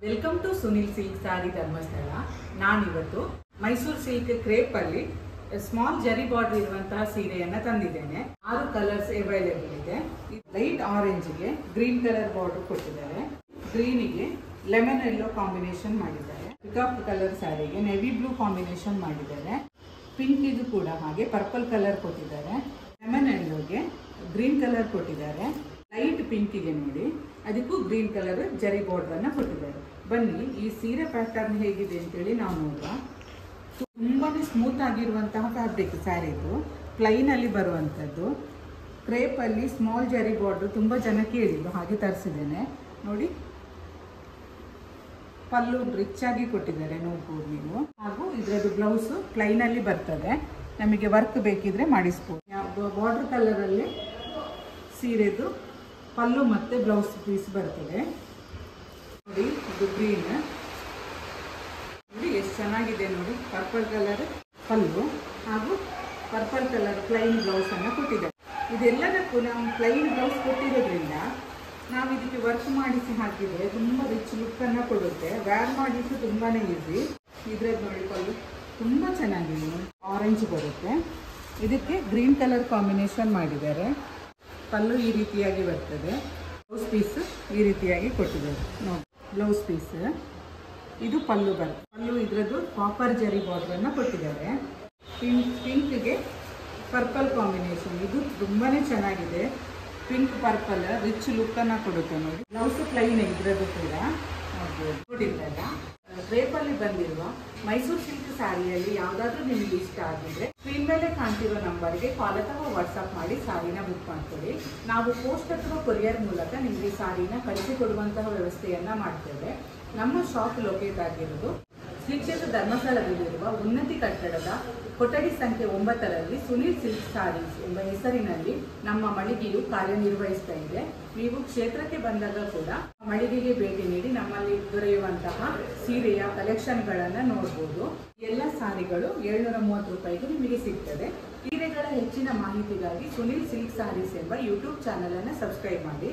Welcome to Sunil silk sari Dharmasthala. ನಾನಿವತ್ತು Mysuru silk crepe ಅಲ್ಲಿ small zari border ಇರುವಂತಹ ಸೀರೆಯನ್ನ ತಂದಿದ್ದೇನೆ. 6 ಕಲರ್ಸ್ ಅವೈಲೇಬಲ್ ಇದೆ. ಲೈಟ್ ಆರೆಂಜ್ಗೆ ಗ್ರೀನ್ ಕಲರ್ ಬಾರ್ಡರ್ ಕೊಟ್ಟಿದ್ದಾರೆ, ಗ್ರೀನಿಗೆ ಲೆಮನ್ ಯೆಲ್ಲೋ ಕಾಂಬಿನೇಷನ್ ಮಾಡಿದ್ದಾರೆ, ಪಿಕಾಕ್ ಕಲರ್ ಸ್ಯಾರಿಗೆ ನೆವಿ ಬ್ಲೂ ಕಾಂಬಿನೇಷನ್ ಮಾಡಿದ್ದಾರೆ, ಪಿಂಕ್ ಇದು ಕೂಡ ಹಾಗೆ ಪರ್ಪಲ್ ಕಲರ್ ಕೊಟ್ಟಿದ್ದಾರೆ, ಲೆಮನ್ ಯೆಲ್ಲೋಗೆ ಗ್ರೀನ್ ಕಲರ್ ಕೊಟ್ಟಿದ್ದಾರೆ, ಲೈಟ್ ಪಿಂಕಿಗೆ ನೋಡಿ ಅದಕ್ಕೂ ಗ್ರೀನ್ ಕಲರ್ ಜರಿ ಬಾರ್ಡರ್ ಅನ್ನ ಕೊಟ್ಟಿದ್ದಾರೆ. ಬನ್ನಿ ಈ ಸೀರೆ ಪ್ಯಾಟರ್ನ್ ಹೇಗಿದೆ ಅಂತೇಳಿ ನಾವು ನೋಡುವ. ತುಂಬಾನೇ ಸ್ಮೂತ್ ಆಗಿರುವಂತಹ ಫ್ಯಾಬ್ರಿಕ್ ಸ್ಯಾರಿ ಇದು, ಪ್ಲೈನ್ ಅಲ್ಲಿ ಬರುವಂಥದ್ದು. ಕ್ರೇಪ್ ಅಲ್ಲಿ ಸ್ಮಾಲ್ ಜರಿ ಬಾರ್ಡರ್ ತುಂಬಾ ಜನ ಕೇಳಿದ್ರು, ಹಾಗೆ ತರಿಸಿದ್ದೇನೆ ನೋಡಿ. ಪಲ್ಲು ರಿಚ್ ಆಗಿ ಕೊಟ್ಟಿದ್ದಾರೆ ನೋಡ್ಬೋದು ನೀವು. ಹಾಗೂ ಇದರದ್ದು ಬ್ಲೌಸ್ ಪ್ಲೈನ್ ಅಲ್ಲಿ ಬರ್ತದೆ, ನಮಗೆ ವರ್ಕ್ ಬೇಕಿದ್ರೆ ಮಾಡಿಸ್ಬೋದು. ಬಾರ್ಡರ್ ಕಲರ್ ಅಲ್ಲಿ ಸೀರೆದು ಪಲ್ಲು ಮತ್ತೆ ಬ್ಲೌಸ್ ಪೀಸ್ ಬರ್ತದೆ ನೋಡಿ. ಇದು ಗ್ರೀನ್ ನೋಡಿ ಎಷ್ಟು ಚೆನ್ನಾಗಿದೆ ನೋಡಿ. ಪರ್ಪಲ್ ಕಲರ್ ಪಲ್ಲು ಹಾಗೂ ಪರ್ಪಲ್ ಕಲರ್ ಪ್ಲೈನ್ ಬ್ಲೌಸ್ ಅನ್ನು ಕೊಟ್ಟಿದ್ದಾರೆ. ಇದೆಲ್ಲದಕ್ಕೂ ನಾವು ಪ್ಲೈನ್ ಬ್ಲೌಸ್ ಕೊಟ್ಟಿರೋದ್ರಿಂದ ನಾವು ಇದಕ್ಕೆ ವರ್ಕ್ ಮಾಡಿಸಿ ಹಾಕಿದರೆ ತುಂಬ ರಿಚ್ ಲುಕ್ ಅನ್ನು ಕೊಡುತ್ತೆ. ವ್ಯಾರ್ ಮಾಡಲಿಕ್ಕೆ ತುಂಬಾನೇ ಈಸಿ. ಇದ್ರದ್ದು ನೋಡಿ ಪಲ್ಲು ತುಂಬ ಚೆನ್ನಾಗಿದೆ, ಆರೆಂಜ್ ಬರುತ್ತೆ, ಇದಕ್ಕೆ ಗ್ರೀನ್ ಕಲರ್ ಕಾಂಬಿನೇಷನ್ ಮಾಡಿದ್ದಾರೆ. ಪಲ್ಲು ಈ ರೀತಿಯಾಗಿ ಬರ್ತದೆ, ಬ್ಲೌಸ್ ಪೀಸ್ ಈ ರೀತಿಯಾಗಿ ಕೊಟ್ಟಿದ್ದಾರೆ ನೋಡಿ. ಬ್ಲೌಸ್ ಪೀಸ್ ಇದು ಪಲ್ಲು ಬರುತ್ತೆ. ಪಲ್ಲು ಇದರದ್ದು ಕಾಪರ್ ಜರಿ ಬಾರ್ಡರ್ ಅನ್ನು ಕೊಟ್ಟಿದ್ದಾರೆ. ಪಿಂಕ್ಗೆ ಪರ್ಪಲ್ ಕಾಂಬಿನೇಷನ್, ಇದು ತುಂಬಾನೇ ಚೆನ್ನಾಗಿದೆ. ಪಿಂಕ್ ಪರ್ಪಲ್ ರಿಚ್ ಲುಕ್ ಅನ್ನ ಕೊಡುತ್ತೆ ನೋಡಿ. ಬ್ಲೌಸ್ ಪ್ಲೈನ್ ಇದರದ್ದು ಕೂಡ ನೋಡ್ಬೋದು. ನೋಡಿದ್ರಲ್ಲ, ಕ್ರೇಪಲ್ಲಿ ಬಂದಿರುವ ಮೈಸೂರು ಸಿಲ್ಕ್ ಸ್ಯಾರಿಯಲ್ಲಿ ಯಾವುದಾದ್ರೂ ನಿಮಗೆ ಇಷ್ಟ ಆಗಿದ್ರೆ ಸ್ಕ್ರೀನ್ ಮೇಲೆ ಕಾಣ್ತಿರೋ ನಂಬರ್ಗೆ ಕಾಲ್ ಅಥವಾ ವಾಟ್ಸಪ್ ಮಾಡಿ ಸಾರಿನ ಬುಕ್ ಮಾಡ್ಕೊಳ್ಳಿ. ನಾವು ಪೋಸ್ಟ್ ಅಥವಾ ಕೊರಿಯರ್ ಮೂಲಕ ನಿಮಗೆ ಸಾರಿನ ಕಳಿಸಿಕೊಡುವಂತಹ ವ್ಯವಸ್ಥೆಯನ್ನ ಮಾಡ್ತೇವೆ. ನಮ್ಮ ಶಾಪ್ ಲೊಕೇಟ್ ಆಗಿರೋದು ಶ್ರೀ ಕ್ಷೇತ್ರ ಧರ್ಮಸ್ಥಳದಲ್ಲಿರುವ ಉನ್ನತಿ ಕಟ್ಟಡದ ಕೊಠಡಿ ಸಂಖ್ಯೆ 9ರಲ್ಲಿ ಸುನಿಲ್ ಸಿಲ್ಕ್ ಸಾರೀಸ್ ಎಂಬ ಹೆಸರಿನಲ್ಲಿ ನಮ್ಮ ಮಳಿಗೆಯು ಕಾರ್ಯನಿರ್ವಹಿಸ್ತಾ ಇದೆ. ನೀವು ಕ್ಷೇತ್ರಕ್ಕೆ ಬಂದಾಗ ಕೂಡ ಮಳಿಗೆಗೆ ಭೇಟಿ ನೀಡಿ ನಮ್ಮಲ್ಲಿ ದೊರೆಯುವಂತಹ ಸೀರೆಯ ಕಲೆಕ್ಷನ್ಗಳನ್ನು ನೋಡಬಹುದು. ಎಲ್ಲ ಸಾರಿಗಳು 730 ರೂಪಾಯಿಗೆ ನಿಮಗೆ ಸಿಗ್ತದೆ. ಸೀರೆಗಳ ಹೆಚ್ಚಿನ ಮಾಹಿತಿಗಾಗಿ ಸುನಿಲ್ ಸಿಲ್ಕ್ ಸಾರೀಸ್ ಎಂಬ ಯೂಟ್ಯೂಬ್ ಚಾನಲ್ ಅನ್ನು ಸಬ್ಸ್ಕ್ರೈಬ್ ಮಾಡಿ.